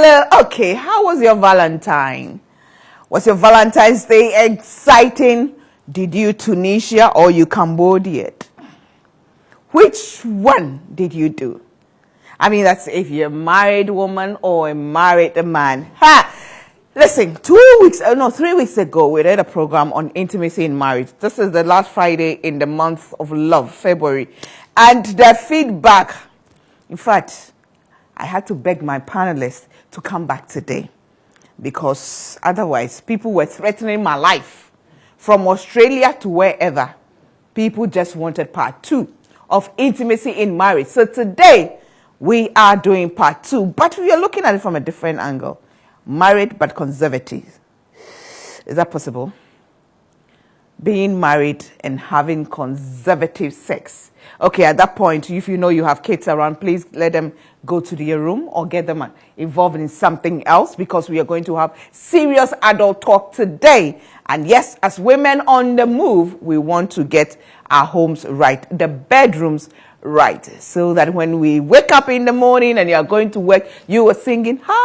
Hello. Okay, how was your Valentine? Was your Valentine's Day exciting? Did you Tunisia or you Cambodia? Which one did you do? I mean, that's if you're a married woman or a married man. Ha! Listen, 3 weeks ago, we did a program on intimacy in marriage. This is the last Friday in the month of love, February. And the feedback, in fact, I had to beg my panelists to come back today because otherwise people were threatening my life from Australia to wherever. People just wanted part 2 of intimacy in marriage. So today we are doing part 2, but we are looking at it from a different angle. Married but conservative. Is that possible? Being married and having conservative sex. Okay, at that point, if you know you have kids around, please let them go to their room or get them involved in something else because we are going to have serious adult talk today. And yes, as women on the move, we want to get our homes right, the bedrooms right, so that when we wake up in the morning and you are going to work, you are singing, hallelujah.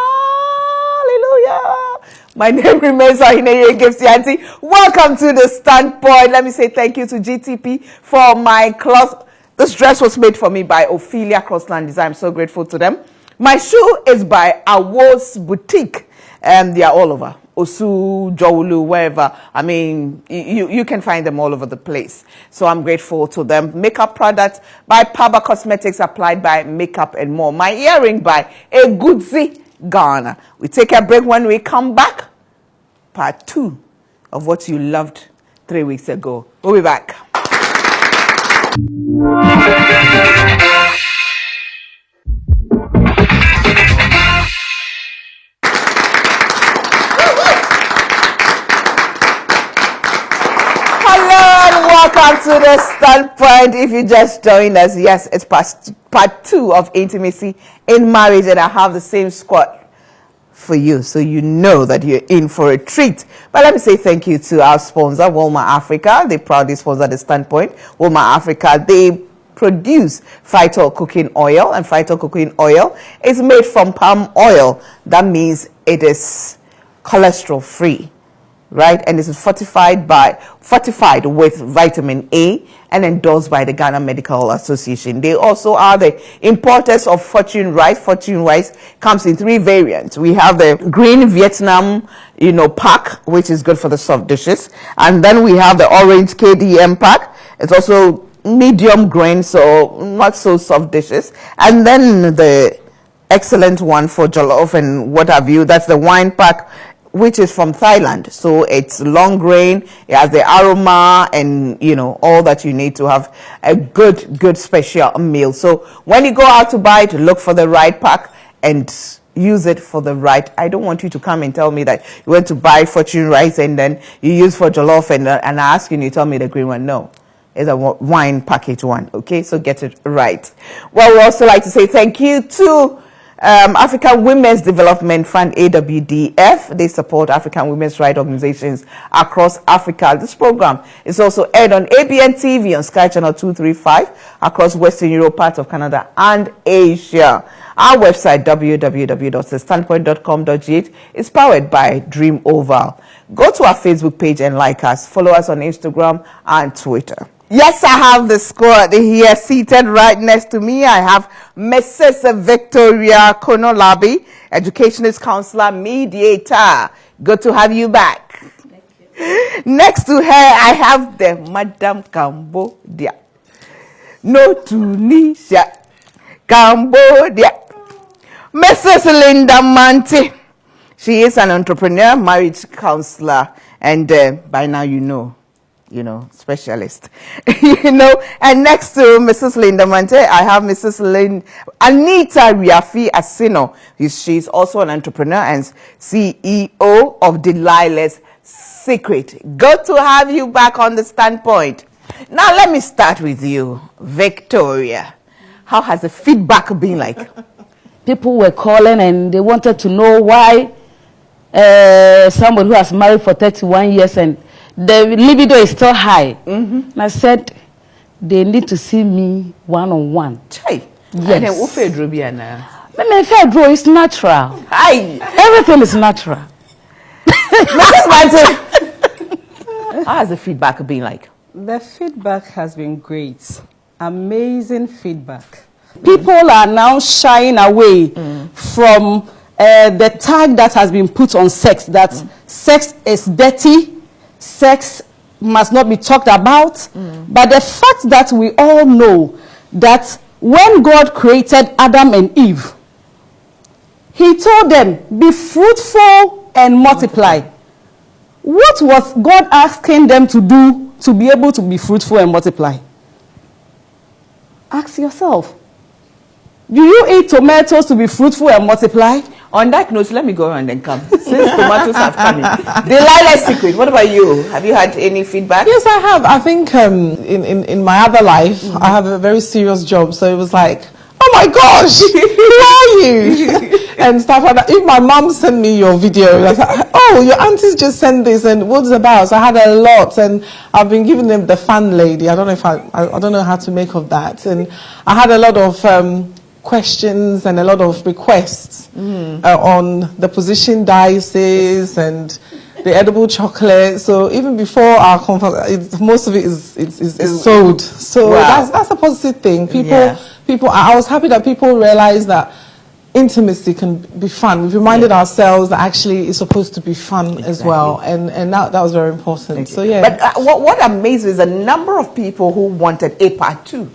My name remains Ahineye Giftianti. Welcome to the Standpoint. Let me say thank you to GTP for my cloth. This dress was made for me by Ophelia Crossland Design. I'm so grateful to them. My shoe is by Awo's Boutique. They are all over. Osu, Jowulu, wherever. I mean, you can find them all over the place. So I'm grateful to them. Makeup products by Paba Cosmetics, applied by Makeup and More. My earring by Egudzi Ghana. We take a break. When we come back, part 2 of what you loved 3 weeks ago. We'll be back. Welcome to the Standpoint. If you just joined us, yes, it's part 2 of intimacy in marriage, and I have the same squad for you, so you know that you're in for a treat. But let me say thank you to our sponsor, Walmart Africa. They proudly sponsor the Standpoint. Walmart Africa, they produce Phytol cooking oil, and Phytol cooking oil is made from palm oil. That means it is cholesterol free. Right, and this is fortified with vitamin A and endorsed by the Ghana Medical Association. They also are the importers of Fortune Rice. Fortune Rice comes in 3 variants. We have the green Vietnam, pack, which is good for the soft dishes, and then we have the orange KDM pack. It's also medium grain, so not so soft dishes, and then the excellent one for jollof and what have you. That's the wine pack, which is from Thailand. So it's long grain, it has the aroma and, all that you need to have a good special meal. So when you go out to buy it, look for the right pack and use it for the right. I don't want you to come and tell me that you went to buy Fortune Rice and then you use for jollof and I ask you and you tell me the green one. No. It's a wine package one. Okay, so get it right. Well, we also like to say thank you to African Women's Development Fund, AWDF. They support African women's rights organizations across Africa. This program is also aired on ABN TV on Sky Channel 235 across Western Europe, parts of Canada, and Asia. Our website, www.thestandpoint.com.gh, is powered by Dream Oval. Go to our Facebook page and like us. Follow us on Instagram and Twitter. Yes, I have the squad here seated right next to me. I have Mrs. Victoria Konolabi, Educationist Counselor, Mediator. Good to have you back. Thank you. Next to her, I have the Madam Cambodia. No Tunisia, Cambodia. Mrs. Linda Mante. She is an entrepreneur, marriage counselor, and by now specialist. And next to Mrs. Linda Mante, I have Mrs. Anita Riafi Asino. She's also an entrepreneur and CEO of Delilah's Secret. Good to have you back on the Standpoint. Now let me start with you, Victoria. How has the feedback been like? People were calling and they wanted to know why somebody who has married for 31 years and the libido is still high. And I said, they need to see me one-on-one. Yes. My Fedro is natural. Hi. Everything is natural. Mrs. Mante, how has the feedback been like? The feedback has been great. Amazing feedback. People are now shying away from the tag that has been put on sex, that sex is dirty, sex must not be talked about. But the fact that we all know that when God created Adam and Eve, he told them, be fruitful and multiply. What was God asking them to do to be able to be fruitful and multiply? Ask yourself. Do you eat tomatoes to be fruitful and multiply? On that note, let me go around and come. Since tomatoes have come in. Delilah's secret. What about you? Have you had any feedback? Yes, I have. I think in my other life, I have a very serious job. So it was like, oh my gosh, who are you? And stuff like that. If my mom sent me your video, like, oh, your aunties just sent this, and what's it about? So I had a lot, and I've been giving them the fan lady. I don't know if I don't know how to make of that. And I had a lot of questions and a lot of requests on the position dices and the edible chocolate. So even before our conference, most of it is sold. So wow. that's a positive thing. People. I was happy that people realized that intimacy can be fun. We've reminded ourselves that actually it's supposed to be fun as well, and that was very important. So yeah. But what amazed me is the number of people who wanted a part 2.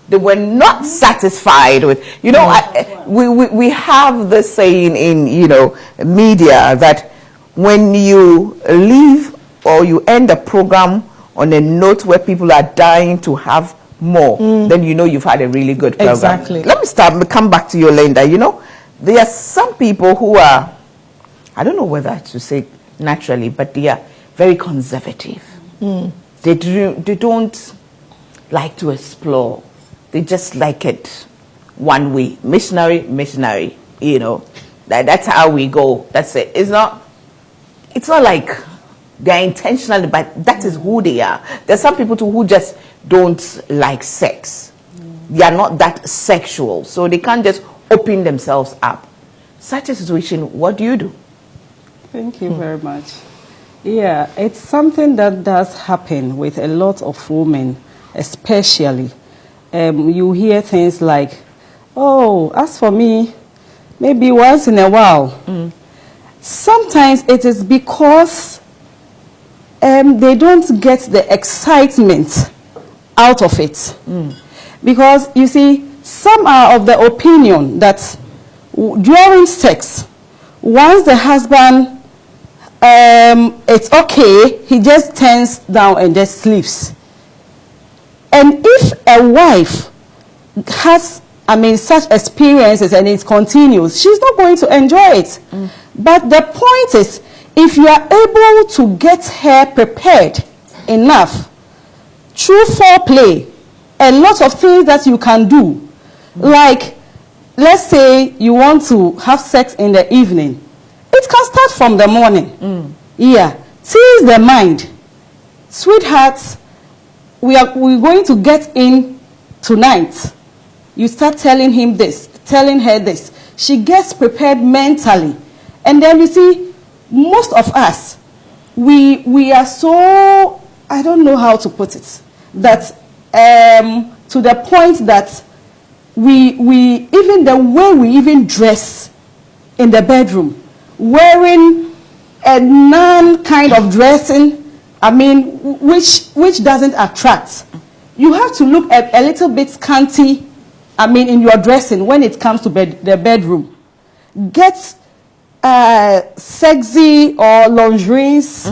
They were not satisfied with, we have this saying in, media that when you leave or you end a program on a note where people are dying to have more, then you've had a really good program. Exactly. Let me come back to you, Linda. There are some people who are, I don't know whether to say naturally, but they are very conservative. They don't like to explore. They just like it one way. Missionary. That's how we go. That's it. It's not like they're intentionally, but that is who they are. There's some people too who just don't like sex. They are not that sexual. So they can't just open themselves up. Such a situation, what do you do? Thank you very much. Yeah, it's something that does happen with a lot of women, especially. You hear things like, oh, as for me, maybe once in a while. Sometimes it is because they don't get the excitement out of it. Because, you see, some are of the opinion that during sex, once the husband, it's okay, he just turns down and just sleeps. And if a wife has, such experiences and it continues, she's not going to enjoy it. But the point is, if you are able to get her prepared enough, through foreplay, a lot of things that you can do, like, let's say you want to have sex in the evening, it can start from the morning. Yeah, tease the mind. Sweethearts, we're going to get in tonight. You start telling him this, telling her this. She gets prepared mentally. And then you see, most of us, we are so, I don't know how to put it, that to the point that we even the way we even dress in the bedroom, wearing a nun kind of dressing, which doesn't attract. You have to look at a little bit scanty, in your dressing when it comes to the bedroom. Get sexy or lingeries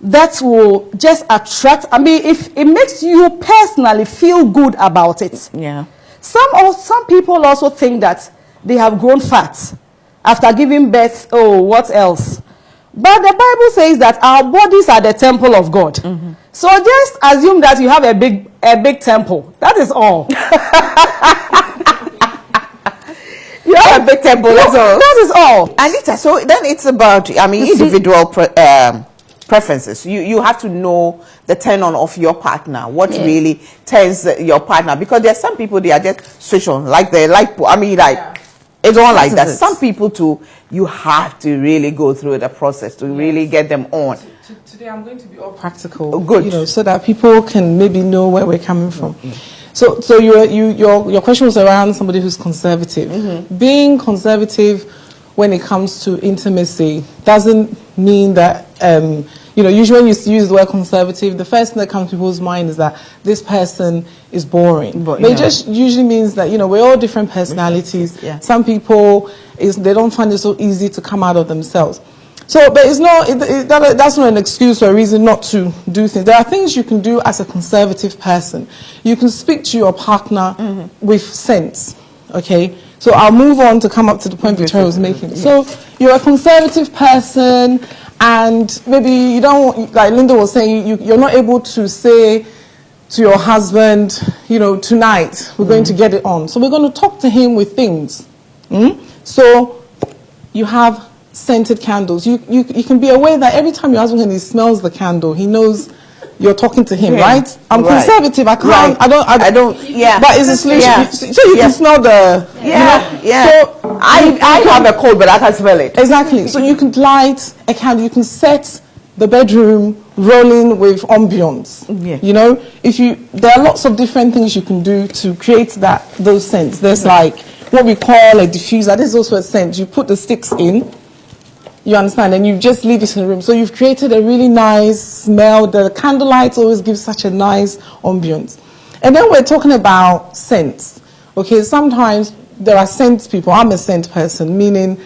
that will just attract. If it makes you personally feel good about it. Yeah. Some people also think that they have grown fat after giving birth. Oh, what else? But the Bible says that our bodies are the temple of God. So just assume that you have a big temple. That is all. You have a big temple. That's all. That is all. Anita, so then it's about individual preferences. You have to know the turn on of your partner. What really turns your partner, because there are some people, they are just switch on, like they like. It's all like that. Is it? Some people too, you have to really go through the process to really get them on. Today I'm going to be all practical. Oh, good. You know, so that people can maybe know where we're coming from. So your question was around somebody who's conservative. Being conservative when it comes to intimacy doesn't mean that you know, usually when you use the word conservative, the first thing that comes to people's mind is that this person is boring. But it just usually means that, you know, we're all different personalities. Yeah. Some people, they don't find it so easy to come out of themselves. So, but it's not, that's not an excuse or a reason not to do things. There are things you can do as a conservative person. You can speak to your partner with sense, okay? So I'll move on to come up to the point Victoria was making. So you're a conservative person, and maybe you don't, like Linda was saying, you're not able to say to your husband, you know, tonight we're going to get it on. So we're going to talk to him with things. So you have scented candles. You can be aware that every time your husband, when he smells the candle, he knows you're talking to him, right? I'm conservative. I can't. I don't. Yeah. But it's a solution. So you can smell the. So I have a cold, but I can smell it. Exactly. So you can light a candle. You can set the bedroom rolling with ambience. You know, there are lots of different things you can do to create those scents. There's like what we call a diffuser. This is also a scent. You put the sticks in. You understand? And you just leave it in the room. So you've created a really nice smell. The candlelight always gives such a nice ambience. And then we're talking about scents. Okay, sometimes there are scent people. I'm a scent person, meaning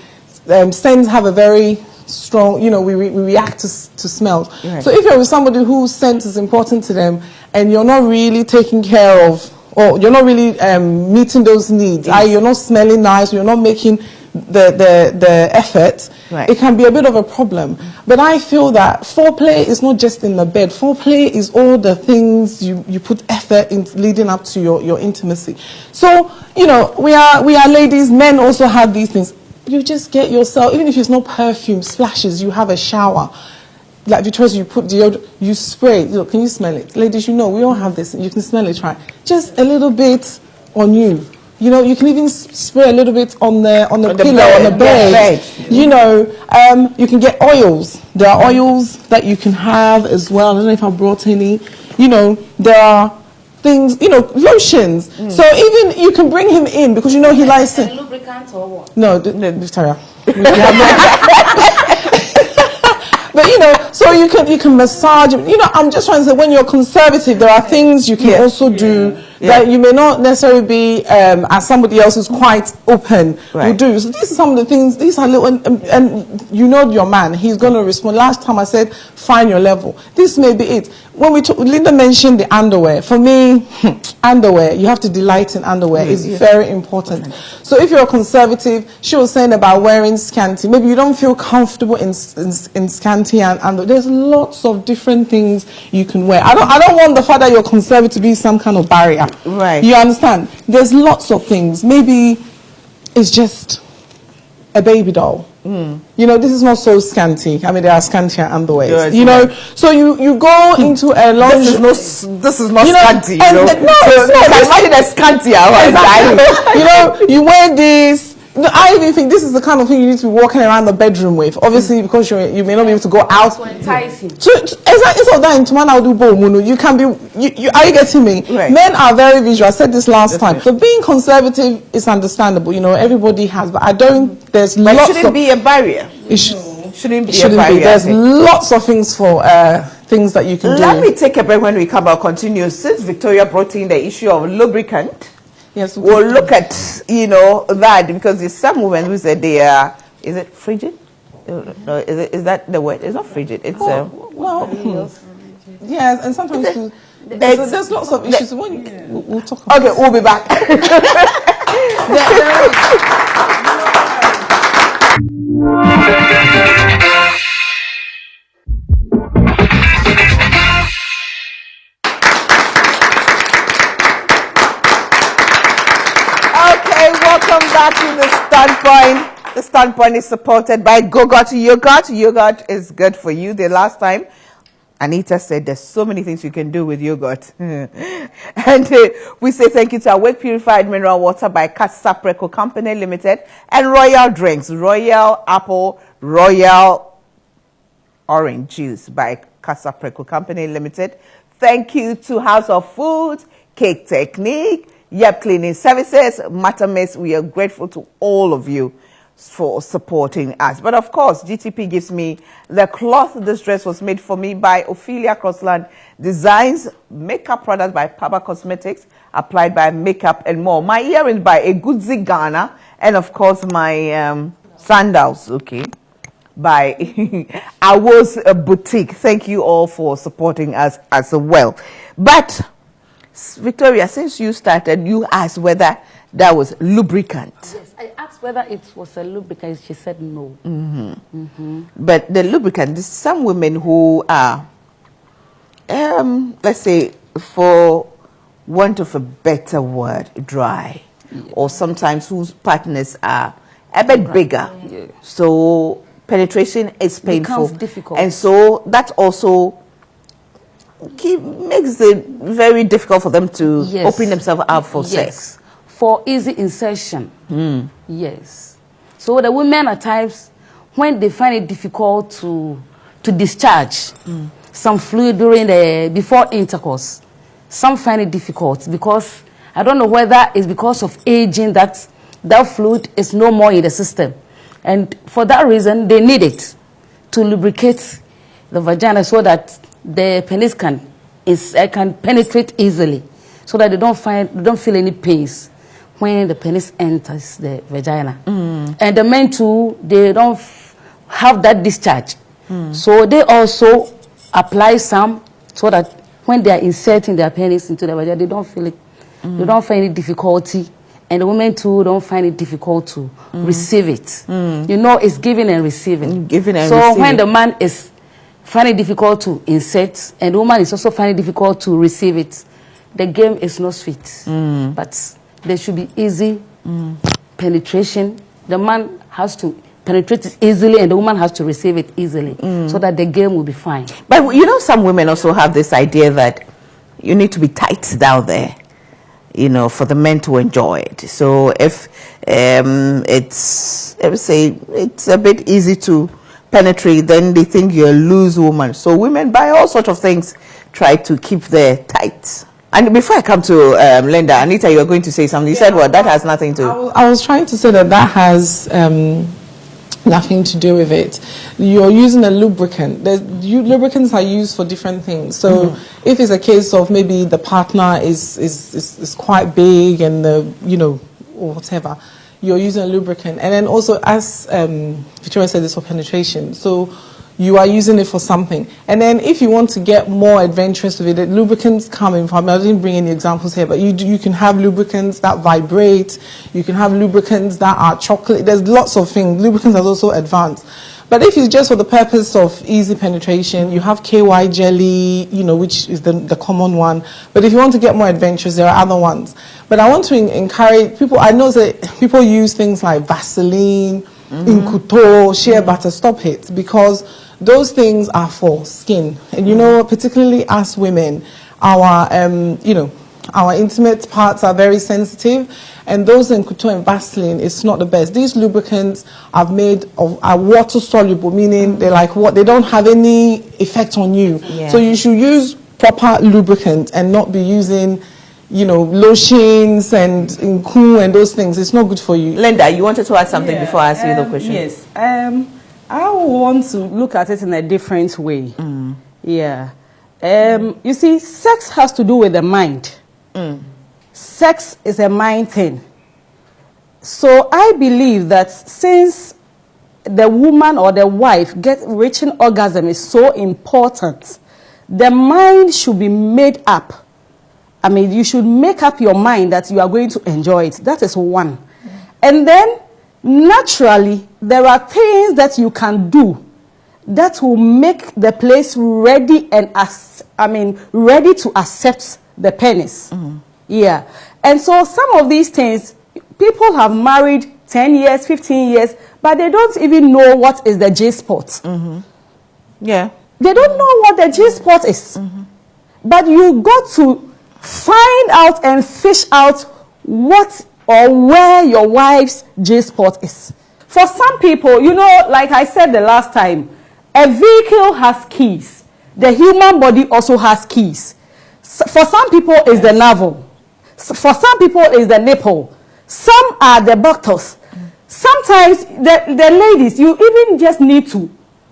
scents have a very strong, you know, we react to smells. Right. So if you're with somebody whose scent is important to them and you're not really taking care of, or you're not really meeting those needs, you're not smelling nice, you're not making the effort, it can be a bit of a problem. But I feel that foreplay is not just in the bed. Foreplay is all the things you put effort in leading up to your intimacy. So, you know, we are ladies, men also have these things. You just get yourself, even if it's not perfume, splashes, you have a shower. Like Victoria, you put deodorant, you spray. Look, can you smell it? Ladies, you know, we all have this. You can smell it, right? Just a little bit on you. You know, you can even spray a little bit on the pillow, on the bed. You know, you can get oils. There are oils that you can have as well. I don't know if I brought any. You know, there are things, you know, lotions. So even you can bring him in because you know he likes it. Lubricant or what? No, Victoria. But you know, so you can massage. You know, I'm just trying to say, when you're conservative, there are things you can also do that you may not necessarily be as somebody else who's quite open will do. So these are some of the things. These are little, and you know your man. He's going to respond. Last time I said, find your level. This may be it. When Linda mentioned the underwear. For me, underwear. You have to delight in underwear. It's very important. So if you're a conservative, she was saying about wearing scanty. Maybe you don't feel comfortable in scanty and there's lots of different things you can wear. I don't want the fact that you're conservative to be some kind of barrier. Right. You understand? There's lots of things. Maybe it's just a baby doll. You know, this is not so scanty. I mean, there are scantier underwears. You know, so you go into a laundry. This is not scanty. You know, no, it's not. Imagine a scantier. You know, you wear this. No, I even think this is the kind of thing you need to be walking around the bedroom with. Obviously, because you may not be able to go out. To entice him. So, instead of that, in Tumana Udu, you can be. Are you getting me? Right. Men are very visual. I said this last time. So being conservative is understandable. You know, everybody has, but I don't. There's lots. It shouldn't be a barrier. It shouldn't be a barrier. There's lots of things for things that you can do. Let me take a break. When we come, I'll continue. Since Victoria brought in the issue of lubricant. Yes, we'll look at, you know, that, because there's some women who said they are, is it frigid? No, is that the word? It's not frigid. It's yes, and sometimes there's lots of issues. We'll talk about. Okay, we'll be back. Welcome back to The Standpoint. The Standpoint is supported by Go-Got Yogurt. Yogurt is good for you. The last time Anita said there's so many things you can do with yogurt. And we say thank you to Awake Purified Mineral Water by Casapreco Company Limited and Royal Drinks, Royal Apple, Royal Orange Juice by Casapreco Company Limited. Thank you to House of Food, Cake Technique, Yep Cleaning Services, Matamis. We are grateful to all of you for supporting us. But of course, GTP gives me the cloth. This dress was made for me by Ophelia Crossland Designs, makeup products by Paba Cosmetics, applied by Makeup and More. My earrings by Egudzi Ghana, and of course my sandals, okay, by Awo's Boutique. Thank you all for supporting us as well. But Victoria, since you started, you asked whether that was lubricant. Yes, I asked whether it was a lubricant. She said no. But the lubricant, there's some women who are, let's say, for want of a better word, dry, or sometimes whose partners are a bit bigger. Yeah. So penetration is painful, Becomes difficult. and so that also makes it very difficult for them to open themselves up for sex. For easy insertion. Yes. So the women at times, when they find it difficult to discharge some fluid before intercourse, some find it difficult because I don't know whether it's because of aging that fluid is no more in the system. And for that reason, they need it to lubricate the vagina so that the penis can penetrate easily, so that they don't feel any pains when the penis enters the vagina. And the men too, they don't have that discharge. So they also apply some so that when they are inserting their penis into the vagina, they don't feel it. They don't find any difficulty. And the women too don't find it difficult to receive it. You know, it's giving and receiving. So when the man is finding it difficult to insert, and the woman is also finding it difficult to receive it, the game is not sweet. But there should be easy penetration. The man has to penetrate it easily, and the woman has to receive it easily, so that the game will be fine. But you know, some women also have this idea that you need to be tight down there, you know, for the men to enjoy it. So if it's, let me say, it's a bit easy to penetrate, then they think you're a loose woman. So women, by all sorts of things, try to keep their tight. And before I come to Linda, Anita, you were going to say something. You said what? That has nothing to... I was trying to say that has nothing to do with it. You're using a lubricant. Lubricants are used for different things. So if it's a case of maybe the partner is quite big and or whatever, you're using a lubricant. And then also, as Victoria said, it's for penetration. So you are using it for something. And then if you want to get more adventurous with it, the lubricants come in from, I didn't bring any examples here, but you can have lubricants that vibrate. You can have lubricants that are chocolate. There's lots of things. Lubricants are also advanced. But if it's just for the purpose of easy penetration, you have KY jelly, which is the common one. But if you want to get more adventurous, there are other ones. But I want to encourage people. I know that people use things like Vaseline, Incuto, shea butter. Stop it, because those things are for skin. And particularly us women, our intimate parts are very sensitive, and those in Incuto and Vaseline is not the best. These lubricants are water soluble, meaning they're like what, they don't have any effect on you. So you should use proper lubricant and not be using lotions and Inku and those things. It's not good for you. Linda, you wanted to add something before I ask you the question? Yes. I want to look at it in a different way. You see, sex has to do with the mind. Sex is a mind thing. So I believe that since the woman or the wife reaching orgasm is so important, the mind should be made up. I mean, you should make up your mind that you are going to enjoy it. That is one. And then, naturally, there are things that you can do that will make the place ready and ready to accept the penis. Yeah. And so some of these things, people have married 10 years, 15 years, but they don't even know what is the J-spot. Yeah. They don't know what the G-spot is. But you got to find out and fish out what or where your wife's G-spot is. For some people, you know, like I said the last time, a vehicle has keys. The human body also has keys. For some people, it's the navel. For some people, it's the nipple. Some are the buttocks. Sometimes, the ladies, you even just need to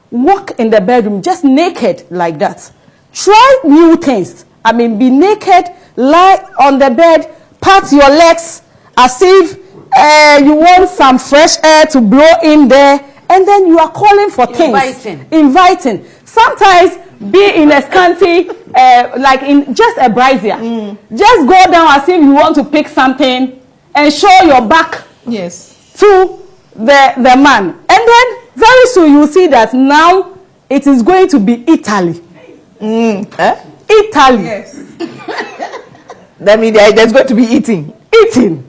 walk in the bedroom just naked like that. Try new things. I mean, be naked, lie on the bed, pat your legs as if you want some fresh air to blow in there, and then you are calling for things. Inviting. Sometimes be in a scanty, like in just a brazier. Just go down as if you want to pick something and show your back to the man. And then very soon you see that now it is going to be Italy. Italy. Yes. That means there's going to be eating. Italy.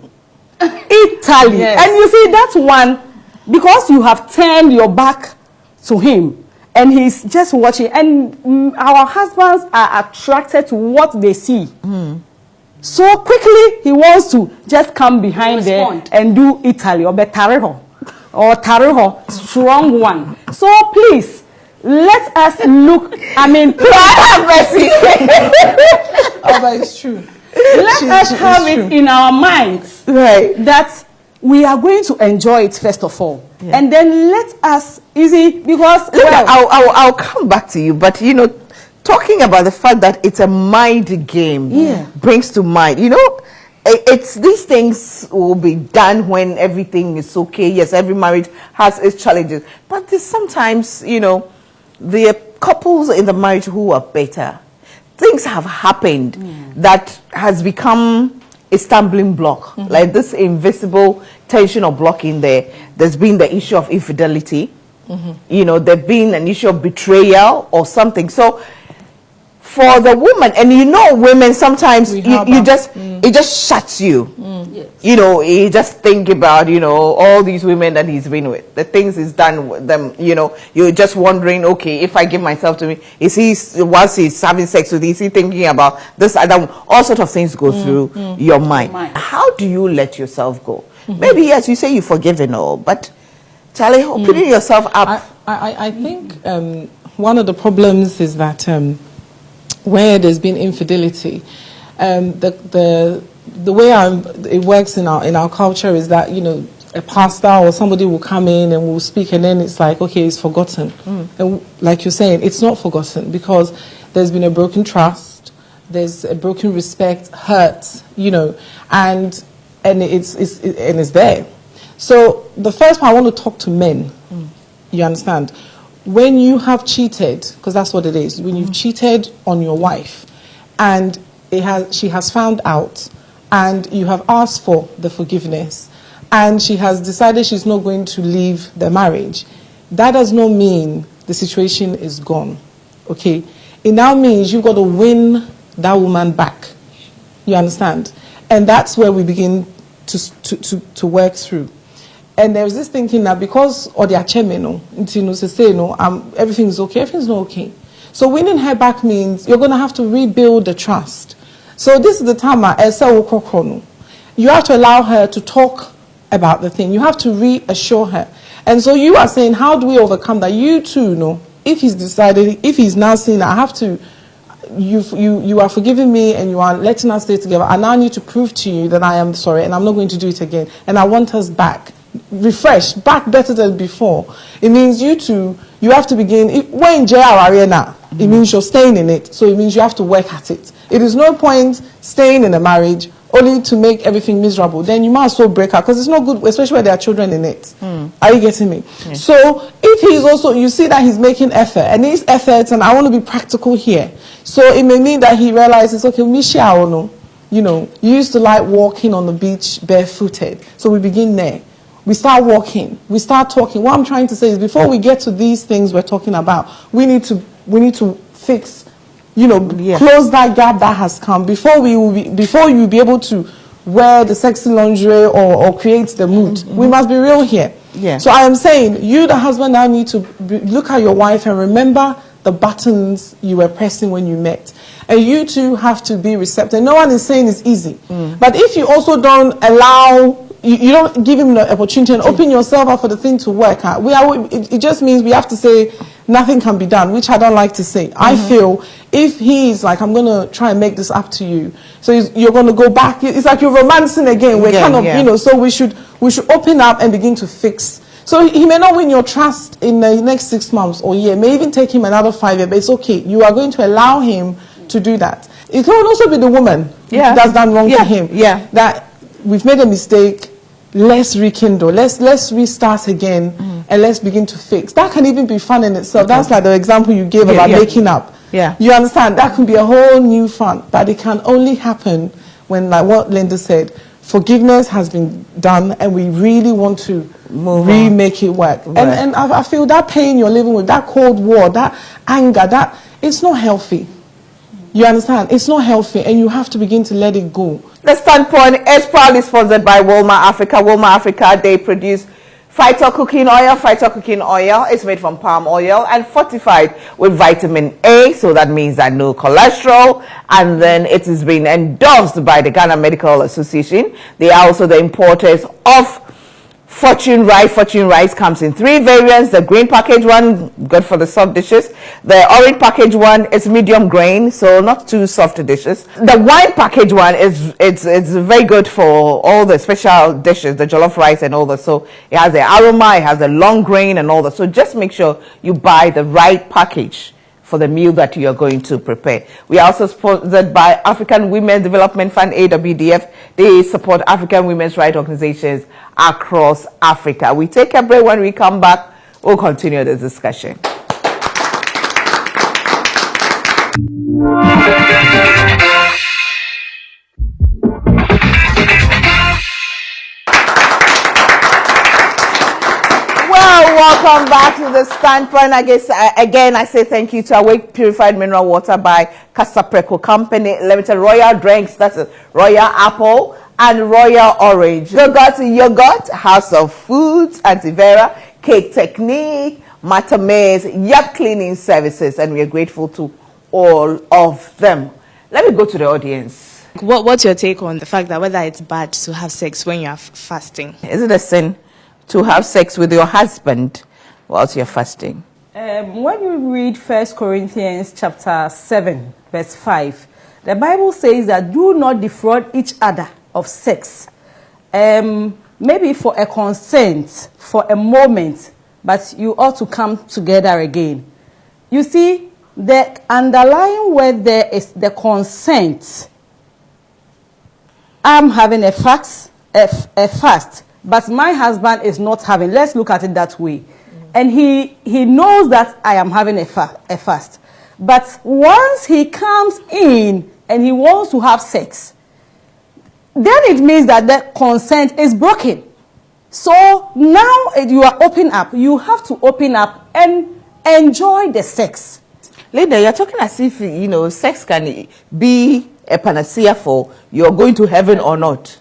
Yes. And you see that one, because you have turned your back to him and he's just watching, and our husbands are attracted to what they see. So quickly he wants to just come behind there and do Italy or Betareho or Tareho, strong one. So please, let us look, I mean, have mercy. Oh, but it's true. Let us have it in our minds that we are going to enjoy it first of all, and then let us because I'll come back to you, but you know, talking about the fact that it's a mind game brings to mind, you know, it's these things will be done when everything is okay. Yes, every marriage has its challenges, but there's sometimes, you know, the couples in the marriage who are better, things have happened that has become a stumbling block, like this invisible tension or block in there. There's been the issue of infidelity, you know, there's been an issue of betrayal or something. So for the woman, and you know, women sometimes it just shuts you. You know, you just think about, you know, all these women that he's been with, the things he's done with them. You know, you're just wondering, okay, if I give myself to me, is he, once he's having sex with you, is he thinking about this, other, all sorts of things go through your mind. How do you let yourself go? Maybe yes, you say you forgive and all, but Charlie, opening yourself up. I think one of the problems is that where there's been infidelity, the way it works in our culture is that, you know, a pastor or somebody will come in and will speak, and then it's like, okay, it's forgotten. And like you're saying, it's not forgotten because there's been a broken trust, there's a broken respect, hurt, you know, and it's there. So the first part, I want to talk to men. You understand? When you have cheated, because that's what it is, when you've cheated on your wife and she has found out and you have asked for the forgiveness and she has decided she's not going to leave the marriage, that does not mean the situation is gone, okay? It now means you've got to win that woman back. You understand? And that's where we begin to work through. And there's this thinking that because everything's okay, everything's not okay. So winning her back means you're going to have to rebuild the trust. So this is the time you have to allow her to talk about the thing. You have to reassure her. And so you are saying, how do we overcome that? You too know, if he's now saying, I have to, you are forgiving me and you are letting us stay together, I now need to prove to you that I am sorry and I'm not going to do it again. And I want us back. Refreshed, back better than before. It means you have to begin, we're in jail arena, it means you're staying in it, so it means you have to work at it. It is no point staying in a marriage only to make everything miserable. Then you might as well break up, because it's not good, especially when there are children in it. Are you getting me? Yeah. So if he's also, you see that he's making effort, and these efforts, and I want to be practical here, so it may mean that he realizes, okay, you know, you used to like walking on the beach barefooted, so we begin there. We start walking. We start talking. What I'm trying to say is, before we get to these things we're talking about, we need to fix, you know, close that gap that has come before you'll be able to wear the sexy lingerie or create the mood. We must be real here. Yeah. So I am saying, you, the husband, now need to look at your wife and remember the buttons you were pressing when you met. And you two have to be receptive. No one is saying it's easy. But if you also don't allow, you don't give him the opportunity and open yourself up for the thing to work out, it just means we have to say nothing can be done, which I don't like to say. I feel if he's like, I'm going to try and make this up to you, so you're going to go back, it's like you're romancing again. We're kind of, you know, so we should open up and begin to fix. So he may not win your trust in the next 6 months or year, may even take him another 5 years, but it's okay. You are going to allow him to do that. It can also be the woman that's done wrong to him. That we've made a mistake, let's rekindle, let's restart again, and let's begin to fix. That can even be fun in itself. That's like the example you gave about making up. You understand? That can be a whole new fun, but it can only happen when, like what Linda said, forgiveness has been done and we really want to remake it work. And I feel that pain you're living with, that Cold War, that anger, that it's not healthy. You understand? It's not healthy and you have to begin to let it go. The Standpoint is proudly sponsored by Walmart Africa. Walmart Africa, they produce Phyto cooking oil. Phyto cooking oil is made from palm oil and fortified with vitamin A, so that means that no cholesterol. And then it is being endorsed by the Ghana Medical Association. They are also the importers of Fortune Rice. Fortune Rice comes in 3 variants. The green package one, good for the soft dishes. The orange package one is medium grain, so not too soft dishes. The wine package one it's very good for all the special dishes, the jollof rice and all that. So it has the aroma, it has the long grain and all that. So just make sure you buy the right package for the meal that you are going to prepare. We are also sponsored by African Women's Development Fund, AWDF. They support African women's rights organizations across Africa. We take a break. When we come back, we'll continue the discussion. Welcome back to the Standpoint. I guess again I say thank you to Awake Purified Mineral Water by Casapreco Company Limited, Royal Drinks, that's it, Royal Apple and Royal Orange, Yogurt, House of Foods, Antivera, Cake Technique, Matamaze, Yacht Cleaning Services, and we are grateful to all of them. Let me go to the audience. What's your take on the fact that whether it's bad to have sex when you're fasting? Is it a sin to have sex with your husband whilst you're fasting? When you read 1 Corinthians chapter 7, verse 5, the Bible says that do not defraud each other of sex. Maybe for a consent, for a moment, but you ought to come together again. You see, the underlying word there is the consent. I'm having a fast, but my husband is not having. Let's look at it that way. And he knows that I am having a fast. But once he comes in and he wants to have sex, then it means that the consent is broken. So now you are open up. You have to open up and enjoy the sex. Linda, you're talking as if, you know, sex can be a panacea for you're going to heaven or not.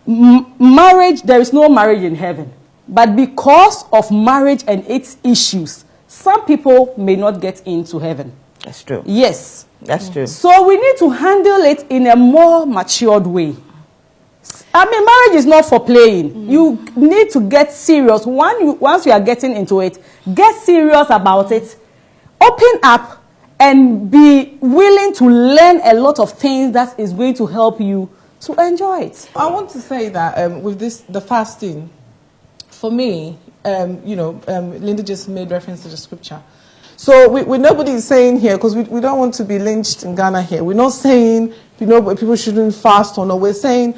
Marriage, there is no marriage in heaven. But because of marriage and its issues, some people may not get into heaven. That's true. Yes. That's true. So we need to handle it in a more matured way. I mean, marriage is not for playing. You need to get serious. Once you are getting into it, get serious about it. Open up and be willing to learn a lot of things that is going to help you to enjoy it. I want to say that with the fasting, for me, Linda just made reference to the scripture. So nobody is saying here, because we don't want to be lynched in Ghana here. We're not saying, people shouldn't fast or no. We're saying,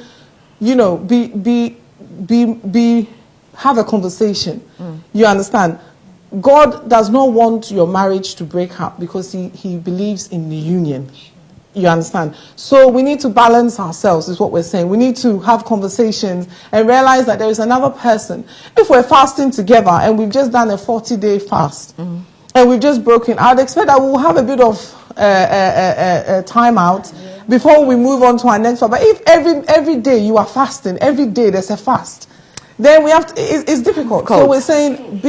have a conversation. You understand? God does not want your marriage to break up because he believes in the union. You understand? So we need to balance ourselves, is what we're saying. We need to have conversations and realize that there is another person. If we're fasting together and we've just done a 40-day fast and we've just broken, I'd expect that we'll have a bit of time out before we move on to our next one. But if every day you are fasting, every day there's a fast, then we have to, it's difficult. So we're saying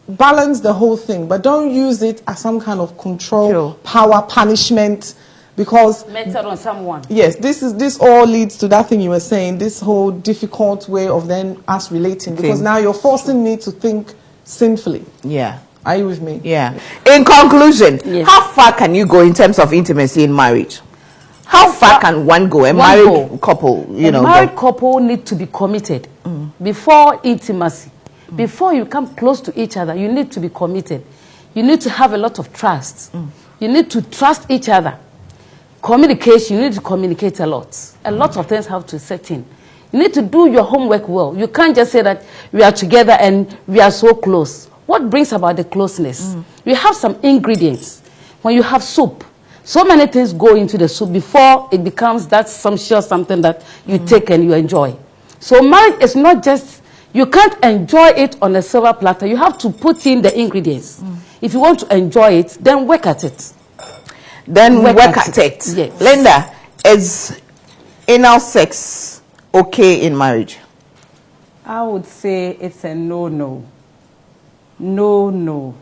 balance the whole thing, but don't use it as some kind of control, Sure. power, punishment, because Method on someone. yes, this all leads to that thing you were saying, this whole difficult way of then us relating, because Same. now you're forcing me to think sinfully. Yeah. Are you with me? Yeah. In conclusion, Yes. how far can you go in terms of intimacy in marriage? How far can one go? A married couple, you know. A married couple need to be committed before intimacy. Before you come close to each other, you need to be committed. You need to have a lot of trust. You need to trust each other. Communication, you need to communicate a lot. A lot of things have to set in. You need to do your homework well. You can't just say that we are together and we are so close. What brings about the closeness? You have some ingredients. When you have soup, so many things go into the soup before it becomes that sumptuous something that you take and you enjoy. So marriage is not just, you can't enjoy it on a silver platter. You have to put in the ingredients. If you want to enjoy it, then work at it. Then work at it. Yes. Linda, is anal sex okay in marriage? I would say it's a no-no. No-no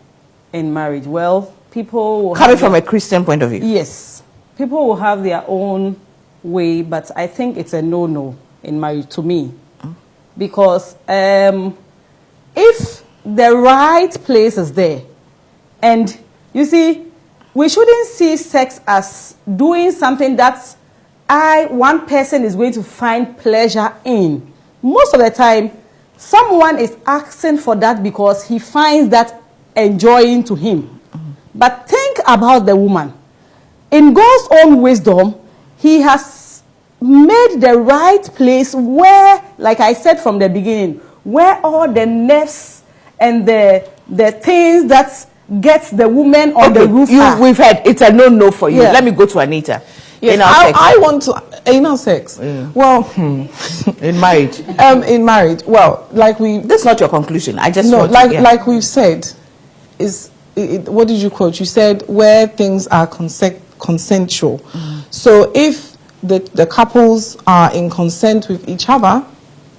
in marriage. Well, people will Coming have from a Christian point of view. Yes. People will have their own way, but I think it's a no-no in marriage to me. Because if the right place is there, and you see, we shouldn't see sex as doing something that one person is going to find pleasure in. Most of the time, someone is asking for that because he finds that enjoying to him. But think about the woman. In God's own wisdom, he has made the right place where, like I said from the beginning, where all the nerves and the things that gets the woman on the roof are. We've heard it's a no-no for you. Yeah. Let me go to Anita. Yes, Anal sex. I want to anal sex. Well, In marriage. in marriage, well, like we That's not your conclusion. I just no, want like to, yeah. like we've said, what did you quote? You said where things are consensual. So if the couples are in consent with each other,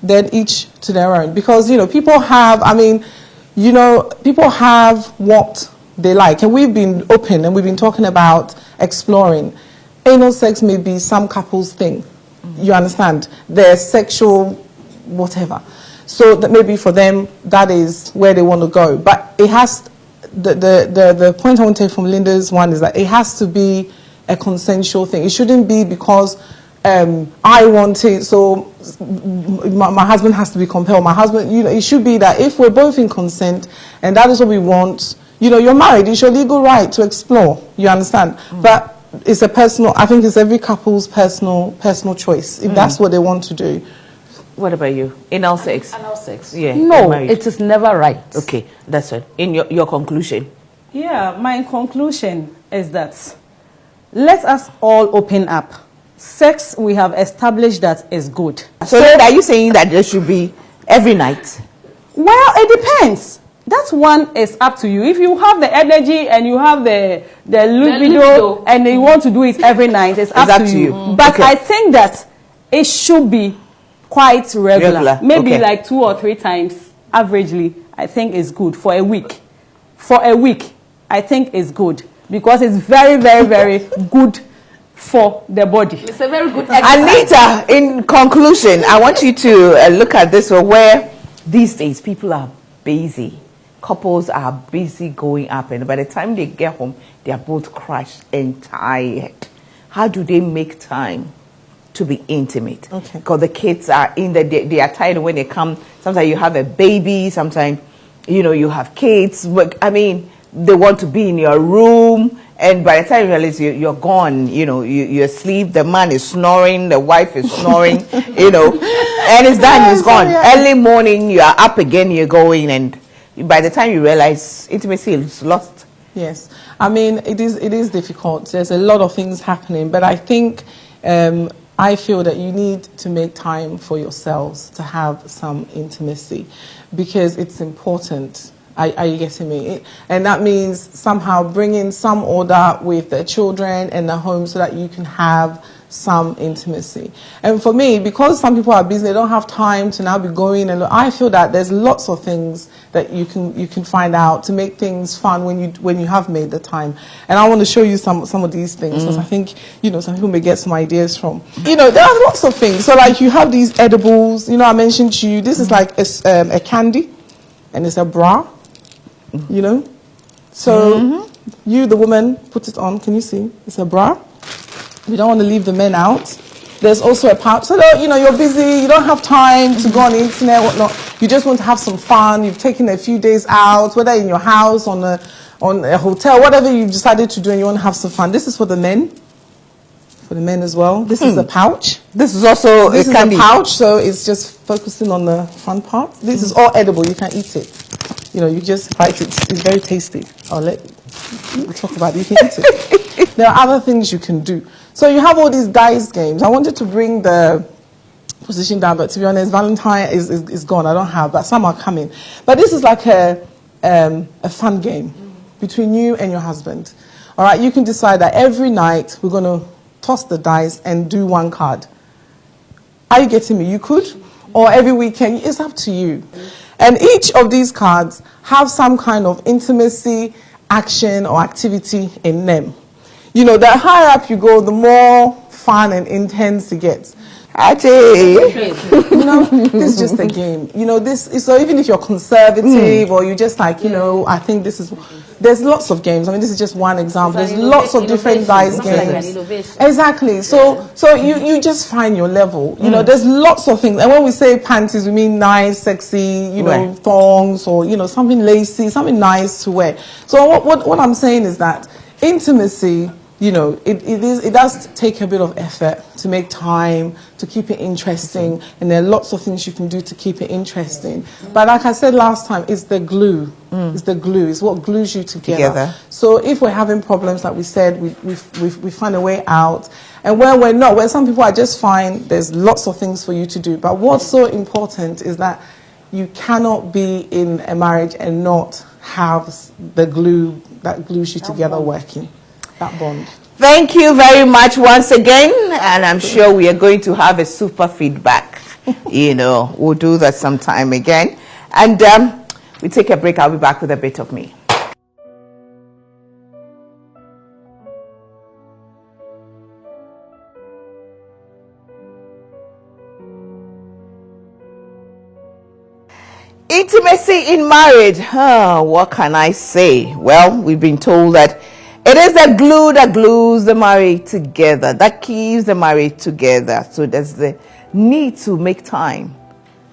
then each to their own. Because people have. I mean, people have what they like, and we've been open and we've been talking about exploring. Anal sex may be some couples' thing. You understand? Their sexual whatever. So that maybe for them that is where they want to go. But it has the point I want to take from Linda's one is that it has to be a consensual thing. It shouldn't be because I want it, so my husband has to be compelled. My husband, it should be that if we're both in consent and that is what we want, you're married, it's your legal right to explore. You understand? But it's a personal, I think it's every couple's personal choice, if that's what they want to do. What about you? Anal sex? Anal sex? Yeah. in No, marriage. it is never right. Okay, that's it. In your conclusion. Yeah, my conclusion is that let us all open up. Sex, we have established that is good. So then are you saying that there should be every night? Well, it depends. That one is up to you. If you have the energy and you have the libido and you want to do it every night, it's up to you. But Okay. I think that it should be quite regular. Maybe Okay. like 2 or 3 times averagely, I think is good for a week. For a week, I think is good because it's very, very, very good for the body. It's a very good exercise. Anita, in conclusion, I want you to look at this where these days people are busy. Couples are busy going up, and by the time they get home, they are both crushed and tired. How do they make time to be intimate? Okay. Because the kids are they are tired when they come. Sometimes you have a baby, sometimes you have kids. But I mean, they want to be in your room, and by the time you realize you're gone, you're asleep, the man is snoring, the wife is snoring, and it's done, it's gone. Early morning, you are up again, you're going, and by the time you realize intimacy is lost. Yes, I mean it is difficult. There's a lot of things happening, but I think I feel that you need to make time for yourselves to have some intimacy because it's important. Are you getting me? And that means somehow bringing some order with the children and the home so that you can have some intimacy. And for me, because some people are busy, they don't have time to now be going, and I feel that there's lots of things that you can find out to make things fun when you have made the time. And I want to show you some of these things, because I think, you know, some people may get some ideas from. You know, there are lots of things. So like you have these edibles, you know, I mentioned to you, this is like a candy, and it's a bra, you know. So you, the woman, put it on. Can you see? It's a bra. We don't want to leave the men out. There's also a pouch. So, you know, you're busy, you don't have time to go on the internet, whatnot. You just want to have some fun. You've taken a few days out, whether in your house, on a hotel, whatever you've decided to do, and you want to have some fun. This is for the men. For the men as well. This is a pouch. This is also This a is candy. a pouch, so it's just focusing on the front part. This is all edible. You can eat it. You know, you just bite it. It's very tasty. We'll talk about it. You can eat it. There are other things you can do. So you have all these dice games. I wanted to bring the position down, but to be honest, Valentine is gone. I don't have, but some are coming. But this is like a fun game between you and your husband. All right, you can decide that every night we're going to toss the dice and do one card. Are you getting me? You could. Or every weekend. It's up to you. And each of these cards have some kind of intimacy, action, or activity in them. You know, the higher up you go, the more fun and intense it gets. Actually, You know, this is just a game. You know, so even if you're conservative or you just like, you know, I think there's lots of games. I mean, this is just one example. There's lots of different dice games. Exactly. So you just find your level. You know, there's lots of things. And when we say panties, we mean nice, sexy, you know, thongs, or, you know, something lacy, something nice to wear. So what I'm saying is that intimacy, you know, it does take a bit of effort to make time, to keep it interesting, and there are lots of things you can do to keep it interesting. But like I said last time, it's the glue. It's the glue. It's what glues you together. So if we're having problems, like we said, we find a way out. And when we're not, when some people are just fine, there's lots of things for you to do. But what's so important is that you cannot be in a marriage and not have the glue that glues you together working. That bond. thank you very much once again, and I'm sure we are going to have a super feedback. You know, we'll do that sometime again. And we take a break. I'll be back with a bit of me. Intimacy in marriage. What can I say? Well, we've been told that it is the glue that glues the marriage together, that keeps the marriage together. So there's the need to make time.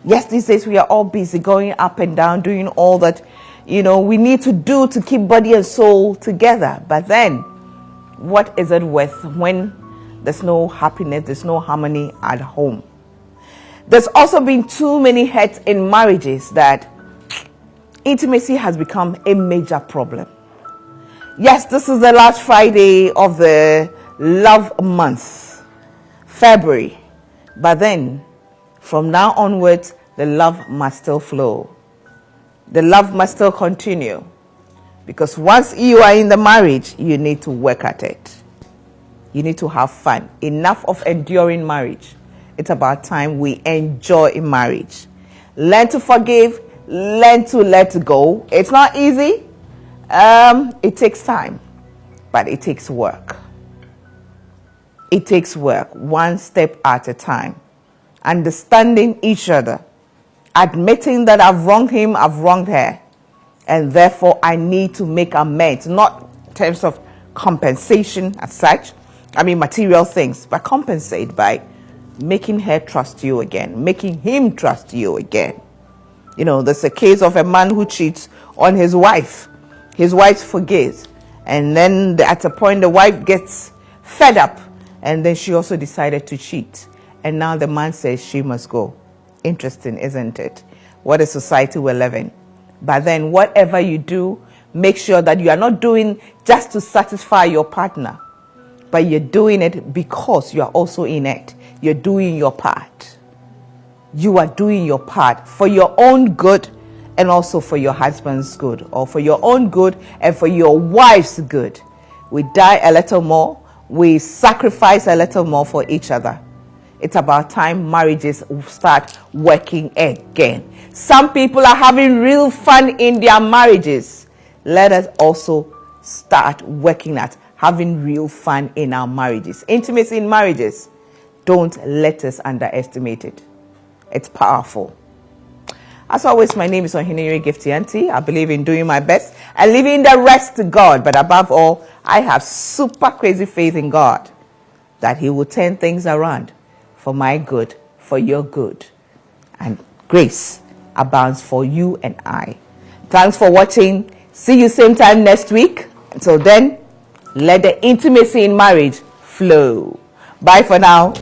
Yes, these days we are all busy going up and down, doing all that, you know, we need to do to keep body and soul together. But then, what is it worth when there's no happiness, there's no harmony at home? There's also been too many hurts in marriages that intimacy has become a major problem. Yes, this is the last Friday of the love month, February. But then, from now onwards, the love must still flow. The love must still continue. Because once you are in the marriage, you need to work at it. You need to have fun. Enough of enduring marriage. It's about time we enjoy in marriage. Learn to forgive. Learn to let go. It's not easy. It takes time, but it takes work. It takes work, one step at a time. Understanding each other, admitting that I've wronged him, I've wronged her, and therefore I need to make amends, not in terms of compensation as such, I mean material things, but compensate by making her trust you again, making him trust you again. You know, there's a case of a man who cheats on his wife. His wife forgives, and then at a point the wife gets fed up, and then she also decided to cheat, and now the man says she must go. Interesting, isn't it? What a society we're living. But then whatever you do, make sure that you are not doing just to satisfy your partner, but you're doing it because you are also in it. You're doing your part. You are doing your part for your own good, and also for your husband's good, or for your own good and for your wife's good. We die a little more, we sacrifice a little more for each other, it's about time marriages start working again. Some people are having real fun in their marriages. Let us also start working at having real fun in our marriages. Intimacy in marriages, don't let us underestimate it. It's powerful. As always, my name is Ohiniri Gifty. I believe in doing my best and leaving the rest to God. But above all, I have super crazy faith in God that He will turn things around for my good, for your good. And grace abounds for you and I. Thanks for watching. See you same time next week. Until then, let the intimacy in marriage flow. Bye for now.